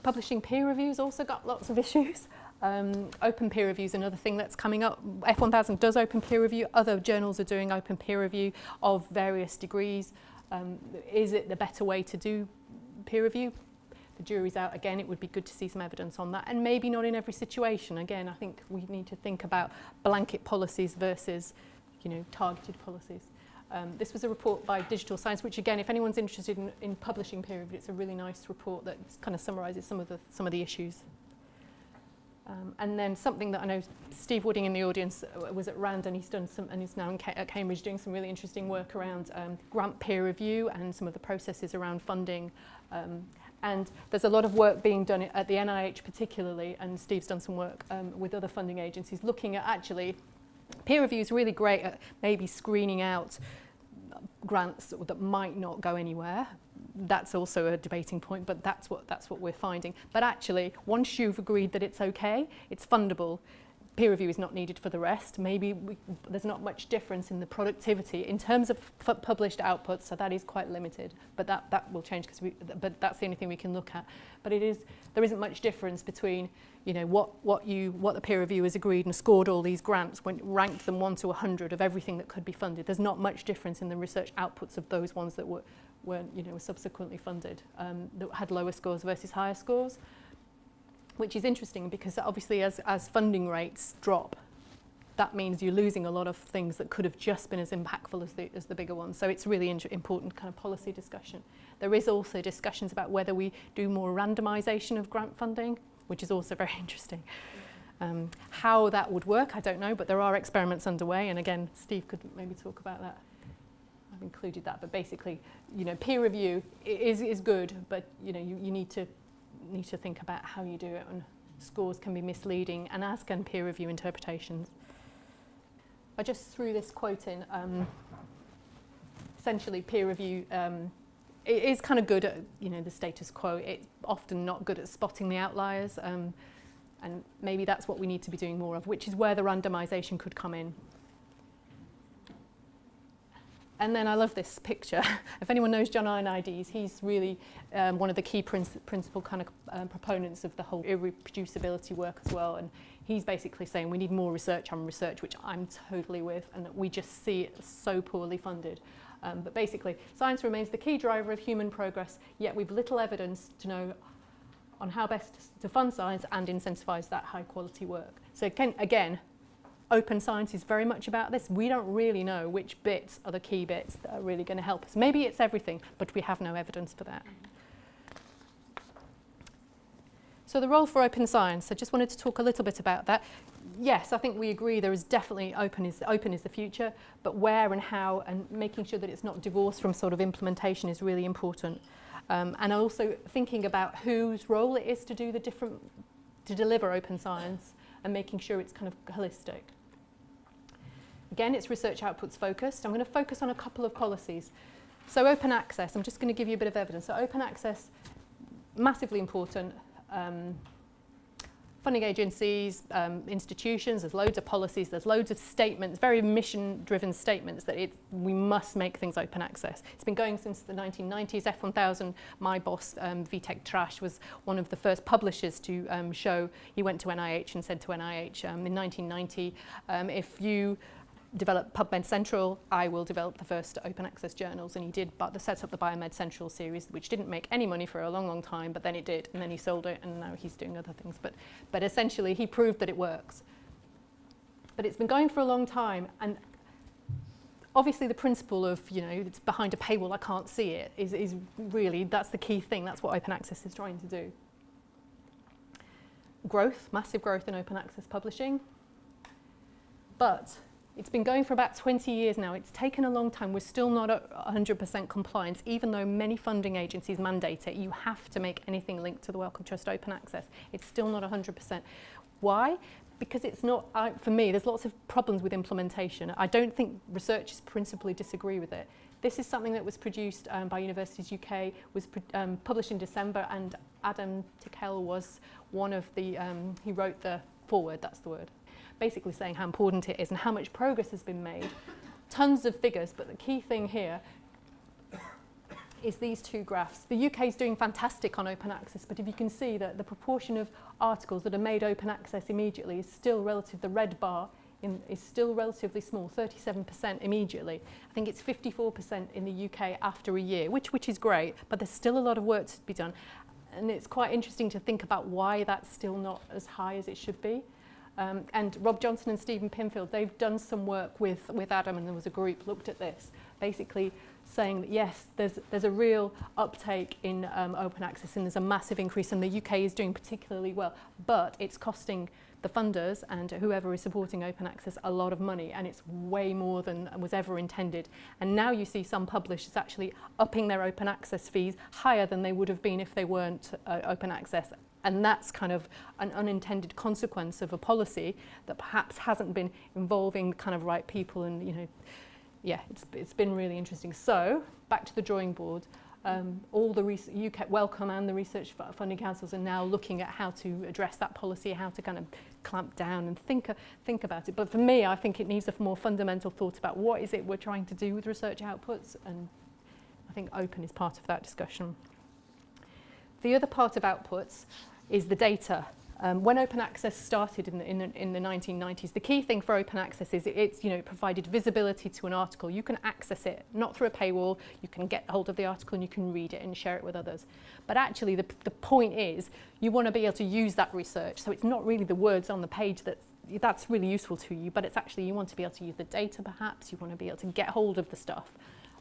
Publishing peer reviews also got lots of issues. Open peer review is another thing that's coming up. F1000 does open peer review. Other journals are doing open peer review of various degrees. Is it the better way to do peer review? The jury's out. Again, it would be good to see some evidence on that, and maybe not in every situation. Again, I think we need to think about blanket policies versus, targeted policies. This was a report by Digital Science, which again, if anyone's interested in publishing peer review, it's a really nice report that kind of summarises some of the issues. And then something that I know Steve Wooding in the audience was at RAND, and he's done and he's now at Cambridge doing some really interesting work around grant peer review and some of the processes around funding. And there's a lot of work being done at the NIH particularly, and Steve's done some work with other funding agencies looking at actually peer review is really great at maybe screening out grants that might not go anywhere. That's also a debating point, but that's what we're finding. But actually, once you've agreed that it's okay, it's fundable, peer review is not needed for the rest. Maybe there's not much difference in the productivity in terms of published outputs, so that is quite limited. But that will change but that's the only thing we can look at. But there isn't much difference between what the peer reviewers agreed and scored all these grants when ranked them 1 to 100 of everything that could be funded. There's not much difference in the research outputs of those ones that were subsequently funded, that had lower scores versus higher scores, which is interesting because obviously as funding rates drop, that means you're losing a lot of things that could have just been as impactful as the bigger ones. So it's really important kind of policy discussion. There is also discussions about whether we do more randomization of grant funding, which is also very interesting. How that would work, I don't know, but there are experiments underway, and again, Steve could maybe talk about that. I've included that, but basically, peer review is good, but you need to think about how you do it, and scores can be misleading, and as can peer review interpretations. I just threw this quote in. Essentially, peer review it is kind of good at the status quo. It's often not good at spotting the outliers, and maybe that's what we need to be doing more of, which is where the randomization could come in. And then I love this picture. If anyone knows John Ioannidis, he's really one of the key principal kind of proponents of the whole irreproducibility work as well. And he's basically saying we need more research on research, which I'm totally with, and that we just see it so poorly funded. But basically, science remains the key driver of human progress, yet we've little evidence to know on how best to fund science and incentivise that high quality work. So again, open science is very much about this. We don't really know which bits are the key bits that are really going to help us. Maybe it's everything, but we have no evidence for that. So the role for open science, I just wanted to talk a little bit about that. Yes, I think we agree there is definitely open is the future, but where and how and making sure that it's not divorced from sort of implementation is really important. And also thinking about whose role it is to do to deliver open science and making sure it's kind of holistic. Again, it's research outputs focused. I'm going to focus on a couple of policies. So open access, I'm just going to give you a bit of evidence. So open access, massively important. Funding agencies, institutions, there's loads of policies, there's loads of statements, very mission-driven statements that we must make things open access. It's been going since the 1990s. F1000, my boss, VTech Trash, was one of the first publishers to show. He went to NIH and said to NIH in 1990, if you develop PubMed Central, I will develop the first open access journals. And he did set up the Biomed Central series, which didn't make any money for a long, long time, but then it did, and then he sold it, and now he's doing other things. But essentially, he proved that it works. But it's been going for a long time, and obviously the principle of, it's behind a paywall, I can't see it, is really, that's the key thing. That's what open access is trying to do. Growth, massive growth in open access publishing. But it's been going for about 20 years now. It's taken a long time. We're still not at 100% compliance, even though many funding agencies mandate it. You have to make anything linked to the Wellcome Trust open access. It's still not 100%. Why? Because it's not, for me, there's lots of problems with implementation. I don't think researchers principally disagree with it. This is something that was produced by Universities UK, was published in December, and Adam Tickell was one of the, he wrote the foreword, that's the word, basically saying how important it is and how much progress has been made. Tons of figures, but the key thing here is these two graphs. The UK is doing fantastic on open access, but if you can see that the proportion of articles that are made open access immediately is still relative, the red bar is still relatively small, 37% immediately. I think it's 54% in the UK after a year, which is great, but there's still a lot of work to be done. And it's quite interesting to think about why that's still not as high as it should be. And Rob Johnson and Stephen Pinfield, they've done some work with Adam, and there was a group looked at this, basically saying that yes, there's a real uptake in open access, and there's a massive increase, and the UK is doing particularly well, but it's costing the funders and whoever is supporting open access a lot of money, and it's way more than was ever intended. And now you see some publishers actually upping their open access fees higher than they would have been if they weren't open access. And that's kind of an unintended consequence of a policy that perhaps hasn't been involving the kind of right people. And, yeah, it's been really interesting. So back to the drawing board. All the UK Wellcome and the research funding councils are now looking at how to address that policy, how to kind of clamp down and think about it. But for me, I think it needs a more fundamental thought about what is it we're trying to do with research outputs, and I think open is part of that discussion. The other part of outputs is the data. When open access started in the 1990s, the key thing for open access is it provided visibility to an article. You can access it, not through a paywall. You can get hold of the article and you can read it and share it with others. But actually, the point is you want to be able to use that research. So it's not really the words on the page that's really useful to you, but it's actually you want to be able to use the data perhaps. You want to be able to get hold of the stuff.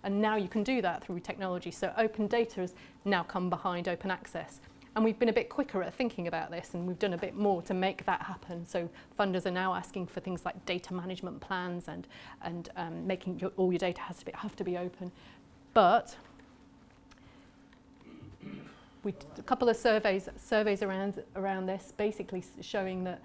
And now you can do that through technology. So open data has now come behind open access. And we've been a bit quicker at thinking about this, and we've done a bit more to make that happen. So funders are now asking for things like data management plans and making all your data have to be open. But a couple of surveys around this, basically showing that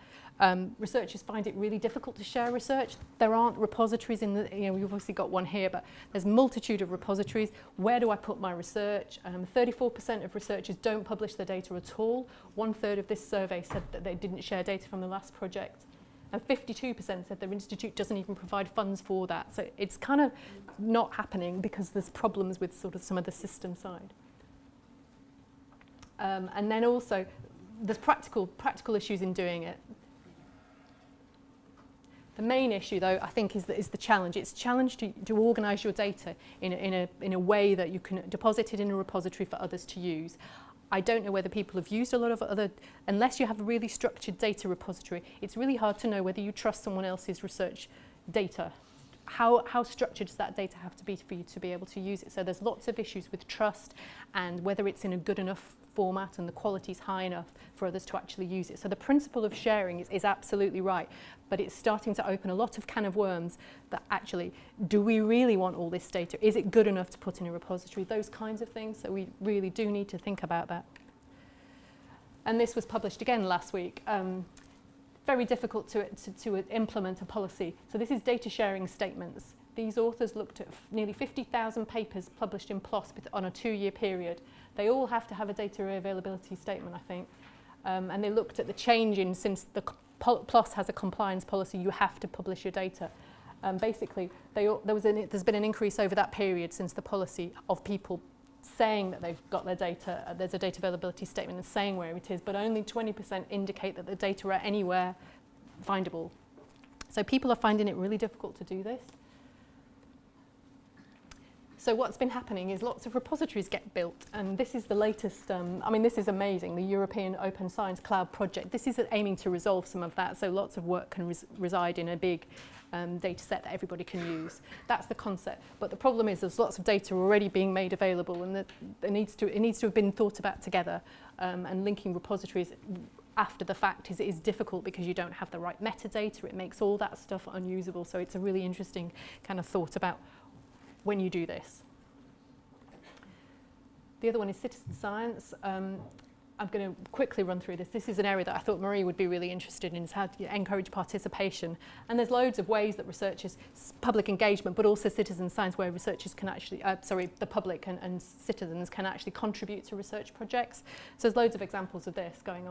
researchers find it really difficult to share research. There aren't repositories in we've obviously got one here, but there's a multitude of repositories. Where do I put my research? 34% of researchers don't publish their data at all. 1/3 of this survey said that they didn't share data from the last project. And 52% said their institute doesn't even provide funds for that. So it's kind of not happening because there's problems with sort of some of the system side. And then also, there's practical issues in doing it. The main issue, though, I think, is the challenge. It's a challenge to organise your data in a way that you can deposit it in a repository for others to use. I don't know whether people have used a lot of other, unless you have a really structured data repository, it's really hard to know whether you trust someone else's research data. How structured does that data have to be for you to be able to use it? So there's lots of issues with trust and whether it's in a good enough format and the quality is high enough for others to actually use it. So the principle of sharing is absolutely right, but it's starting to open a lot of can of worms that actually, do we really want all this data? Is it good enough to put in a repository? Those kinds of things. So we really do need to think about that. And this was published again last week. Very difficult to implement a policy. So this is data sharing statements. These authors looked at nearly 50,000 papers published in PLOS on a 2-year period. They all have to have a data availability statement, I think. And they looked at the change in, since the PLOS has a compliance policy, you have to publish your data. Basically, there's been an increase over that period since the policy of people saying that they've got their data, there's a data availability statement and saying where it is, but only 20% indicate that the data are anywhere findable. So people are finding it really difficult to do this. So what's been happening is lots of repositories get built, and this is the latest, I mean, this is amazing, the European Open Science Cloud project. This is aiming to resolve some of that, so lots of work can reside in a big data set that everybody can use. That's the concept. But the problem is there's lots of data already being made available, and it needs to have been thought about together, and linking repositories after the fact is difficult because you don't have the right metadata. It makes all that stuff unusable, so it's a really interesting kind of thought about when you do this. The other one is citizen science. I'm going to quickly run through this. This is an area that I thought Marie would be really interested in, is how to encourage participation. And there's loads of ways that researchers, public engagement, but also citizen science, where researchers can actually, the public and citizens can actually contribute to research projects. So there's loads of examples of this going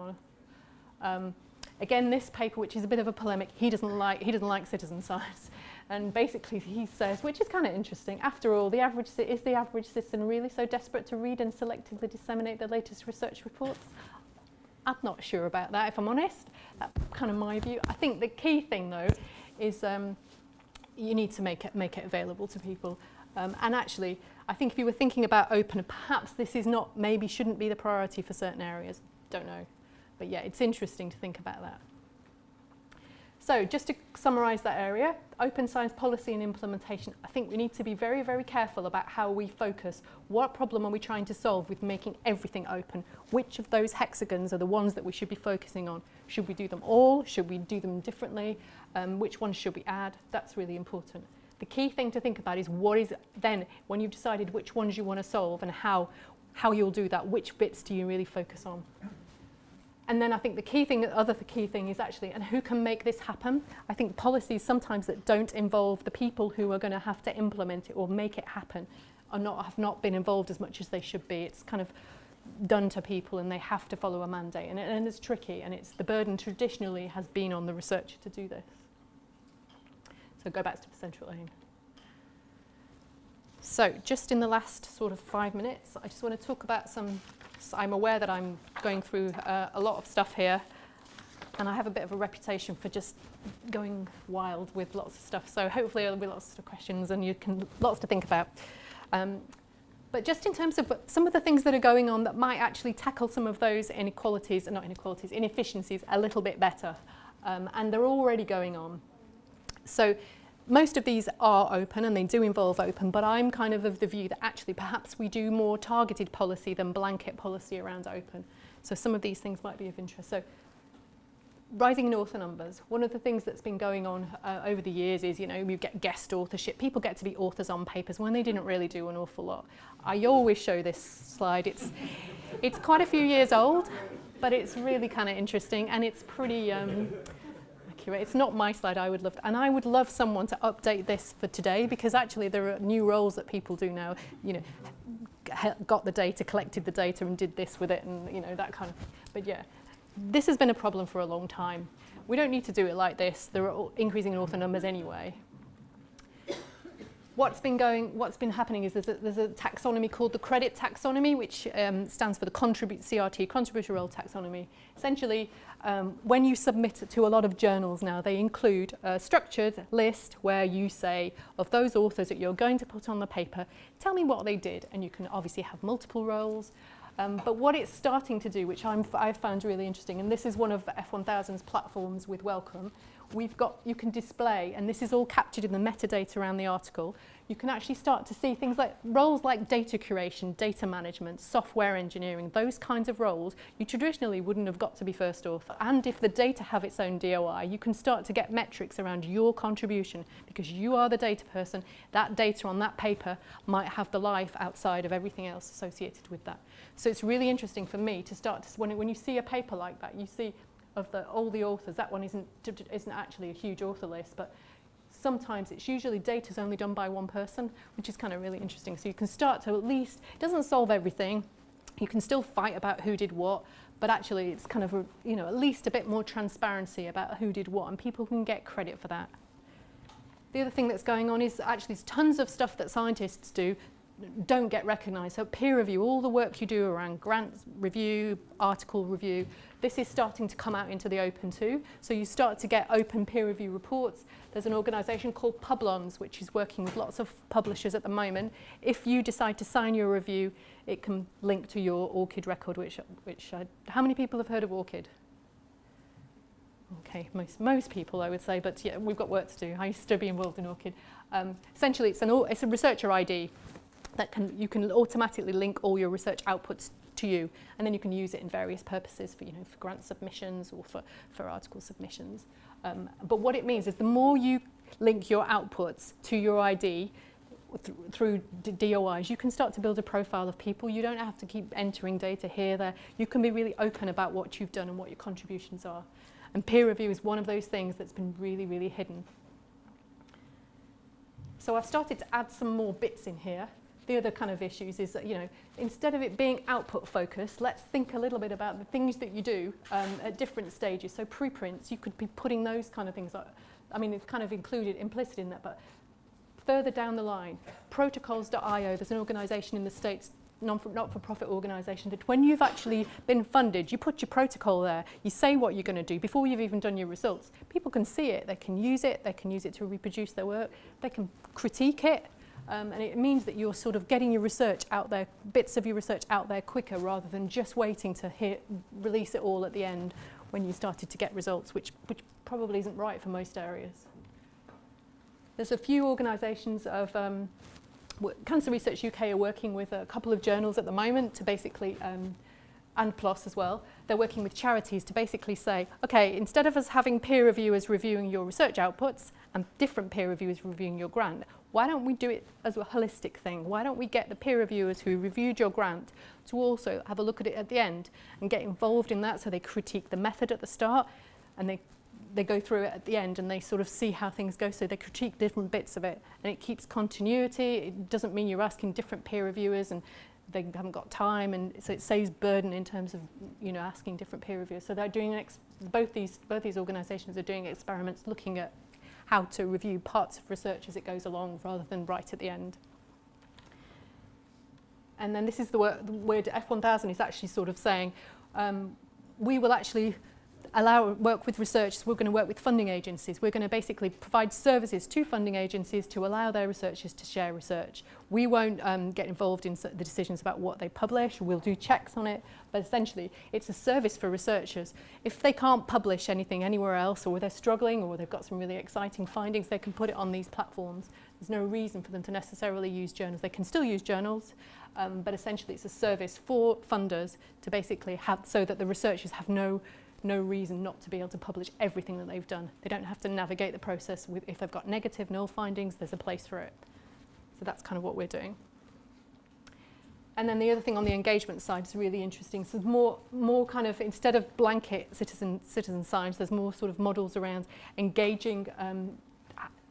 on. Again, this paper, which is a bit of a polemic, he doesn't like citizen science. And basically he says, which is kind of interesting, after all, is the average citizen really so desperate to read and selectively disseminate the latest research reports? I'm not sure about that, if I'm honest. That's kind of my view. I think the key thing, though, is you need to make it available to people. And actually, I think if you were thinking about open, perhaps this is not, maybe shouldn't be the priority for certain areas. Don't know. But yeah, it's interesting to think about that. So just to summarise that area, open science policy and implementation, I think we need to be very, very careful about how we focus. What problem are we trying to solve with making everything open? Which of those hexagons are the ones that we should be focusing on? Should we do them all? Should we do them differently? Which ones should we add? That's really important. The key thing to think about is what is then, when you've decided which ones you want to solve and how you'll do that, which bits do you really focus on? And then I think the other key thing is actually, and who can make this happen? I think policies sometimes that don't involve the people who are going to have to implement it or make it happen have not been involved as much as they should be. It's kind of done to people and they have to follow a mandate. And it's tricky, and the burden traditionally has been on the researcher to do this. So go back to the central aim. So just in the last sort of 5 minutes, I just want to talk about I'm aware that I'm going through a lot of stuff here, and I have a bit of a reputation for just going wild with lots of stuff. So hopefully there'll be lots of questions and lots to think about. But just in terms of some of the things that are going on that might actually tackle some of those inefficiencies a little bit better. And they're already going on. So most of these are open and they do involve open, but I'm kind of the view that actually perhaps we do more targeted policy than blanket policy around open. So some of these things might be of interest. So rising in author numbers. One of the things that's been going on over the years is, you get guest authorship. People get to be authors on papers when they didn't really do an awful lot. I always show this slide. It's quite a few years old, but it's really kind of interesting, and it's pretty accurate. It's not my slide. I would love someone to update this for today, because actually there are new roles that people do now. Got the data, collected the data, and did this with it, and that kind of. But yeah. This has been a problem for a long time. We don't need to do it like this. There are increasing author numbers anyway. What's been happening is there's a taxonomy called the credit taxonomy, which stands for the CRT, contributor role taxonomy. Essentially, when you submit it to a lot of journals now, they include a structured list where you say, of those authors that you're going to put on the paper, tell me what they did. And you can obviously have multiple roles. But what it's starting to do, which I've found really interesting, and this is one of F1000's platforms with Welcome, you can display, and this is all captured in the metadata around the article, you can actually start to see things like roles like data curation, data management, software engineering, those kinds of roles you traditionally wouldn't have got to be first author. And if the data have its own DOI, you can start to get metrics around your contribution because you are the data person. That data on that paper might have the life outside of everything else associated with that. So it's really interesting for me to start to, when you see a paper like that, you see of all the authors, that one isn't actually a huge author list, but sometimes it's usually data's only done by one person, which is kind of really interesting. So you can start to at least, it doesn't solve everything, you can still fight about who did what, but actually it's kind of, at least a bit more transparency about who did what, and people can get credit for that. The other thing that's going on is actually there's tons of stuff that scientists do don't get recognised. So peer review, all the work you do around grants review, article review, this is starting to come out into the open too. So you start to get open peer review reports. There's an organisation called Publons, which is working with lots of publishers at the moment. If you decide to sign your review, it can link to your ORCID record, which how many people have heard of ORCID? Okay, most people I would say, but yeah, we've got work to do. I used to be involved in ORCID. Essentially, it's a researcher ID that you can automatically link all your research outputs to you, and then you can use it in various purposes for grant submissions or for article submissions. But what it means is the more you link your outputs to your ID through DOIs, you can start to build a profile of people. You don't have to keep entering data here, there. You can be really open about what you've done and what your contributions are. And peer review is one of those things that's been really, really hidden. So I've started to add some more bits in here. The other kind of issues is that, instead of it being output focused, let's think a little bit about the things that you do at different stages. So preprints, you could be putting those kind of things up. I mean, it's kind of implicit in that, but further down the line, protocols.io, there's an organisation in the States, not-for-profit organisation, that when you've actually been funded, you put your protocol there, you say what you're going to do before you've even done your results. People can see it, they can use it to reproduce their work, they can critique it. And it means that you're sort of getting your research out there, bits of your research out there quicker rather than just waiting to release it all at the end when you started to get results, which probably isn't right for most areas. There's a few organisations of Cancer Research UK are working with a couple of journals at the moment to basically, and PLOS as well, they're working with charities to basically say, okay, instead of us having peer reviewers reviewing your research outputs and different peer reviewers reviewing your grant, why don't we do it as a holistic thing? Why don't we get the peer reviewers who reviewed your grant to also have a look at it at the end and get involved in that, so they critique the method at the start and they go through it at the end and they sort of see how things go, so they critique different bits of it, and it keeps continuity. It doesn't mean you're asking different peer reviewers and they haven't got time, and so it saves burden in terms of asking different peer reviewers. So they're doing both these organisations are doing experiments looking at how to review parts of research as it goes along rather than right at the end. And then this is the word F1000 is actually sort of saying, we will actually work with researchers. We're going to work with funding agencies. We're going to basically provide services to funding agencies to allow their researchers to share research. We won't get involved in the decisions about what they publish. We'll do checks on it, but essentially it's a service for researchers. If they can't publish anything anywhere else, or they're struggling, or they've got some really exciting findings, they can put it on these platforms. There's no reason for them to necessarily use journals. They can still use journals, but essentially it's a service for funders to basically have, so that the researchers have no reason not to be able to publish everything that they've done. They don't have to navigate the process with, if they've got negative, null findings, there's a place for it. So that's kind of what we're doing. And then the other thing on the engagement side is really interesting. So more kind of, instead of blanket citizen science, there's more sort of models around engaging,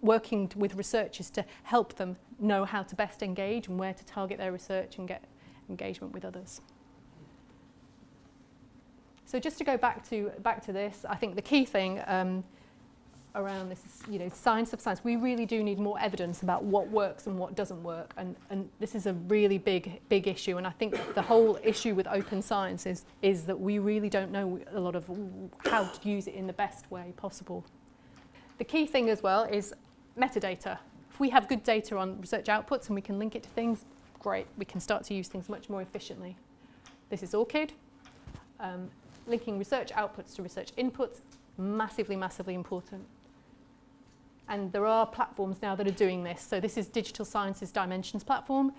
working with researchers to help them know how to best engage and where to target their research and get engagement with others. So just to go back to this, I think the key thing around this is, science of science. We really do need more evidence about what works and what doesn't work, and this is a really big issue. And I think the whole issue with open science is that we really don't know a lot of how to use it in the best way possible. The key thing as well is metadata. If we have good data on research outputs and we can link it to things, great. We can start to use things much more efficiently. This is ORCID. Linking research outputs to research inputs, massively, massively important. And there are platforms now that are doing this. So this is Digital Sciences Dimensions platform.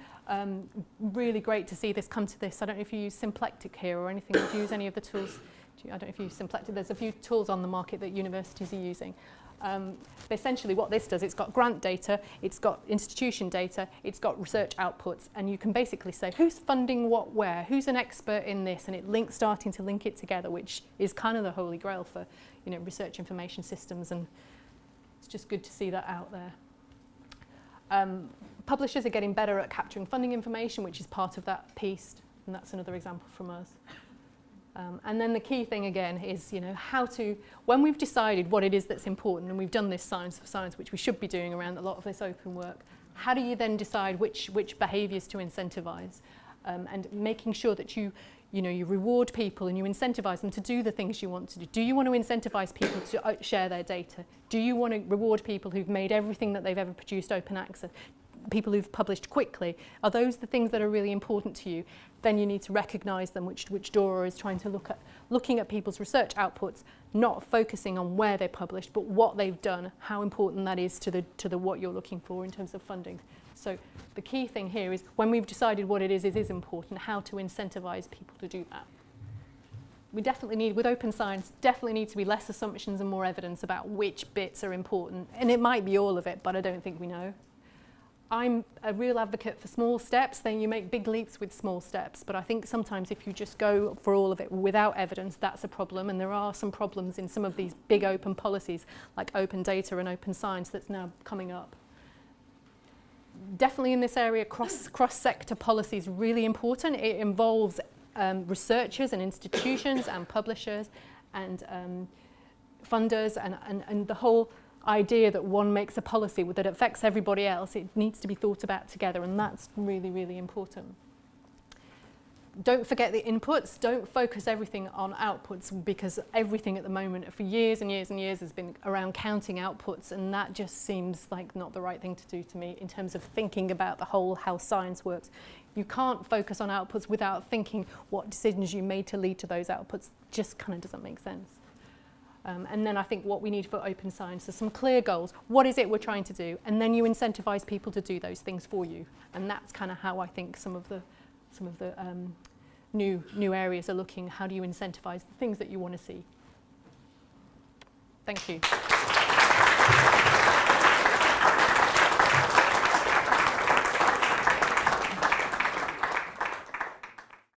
Really great to see this come to this. I don't know if you use Symplectic here or anything. Do you use any of the tools? I don't know if you use Symplectic. There's a few tools on the market that universities are using. But essentially what this does, it's got grant data, it's got institution data, it's got research outputs, and you can basically say who's funding what where, who's an expert in this, and it starting to link it together, which is kind of the holy grail for research information systems, and it's just good to see that out there. Publishers are getting better at capturing funding information, which is part of that piece, and that's another example from us. And then the key thing again is, how to, when we've decided what it is that's important, and we've done this science of science, which we should be doing around a lot of this open work, how do you then decide which behaviours to incentivise? And making sure that you reward people and you incentivise them to do the things you want to do. Do you want to incentivise people to share their data? Do you want to reward people who've made everything that they've ever produced open access? People who've published quickly? Are those the things that are really important to you? Then you need to recognise them, which Dora is trying to looking at people's research outputs, not focusing on where they published, but what they've done, how important that is to the what you're looking for in terms of funding. So the key thing here is when we've decided what it is important, how to incentivise people to do that. We definitely need, with open science, definitely need to be less assumptions and more evidence about which bits are important. And it might be all of it, but I don't think we know. I'm a real advocate for small steps, then you make big leaps with small steps. But I think sometimes if you just go for all of it without evidence, that's a problem. And there are some problems in some of these big open policies, like open data and open science, that's now coming up. Definitely in this area, cross-sector policy is really important. It involves researchers and institutions and publishers and funders and the whole idea that one makes a policy that affects everybody else. It needs to be thought about together, and that's really, really important. Don't forget the inputs. Don't focus everything on outputs, because everything at the moment for years and years and years has been around counting outputs, and that just seems like not the right thing to do to me in terms of thinking about the whole how science works. You can't focus on outputs without thinking what decisions you made to lead to those outputs. Just kind of doesn't make sense. And then I think what we need for open science are some clear goals. What is it we're trying to do? And then you incentivise people to do those things for you. And that's kind of how I think some of the new areas are looking. How do you incentivise the things that you want to see? Thank you.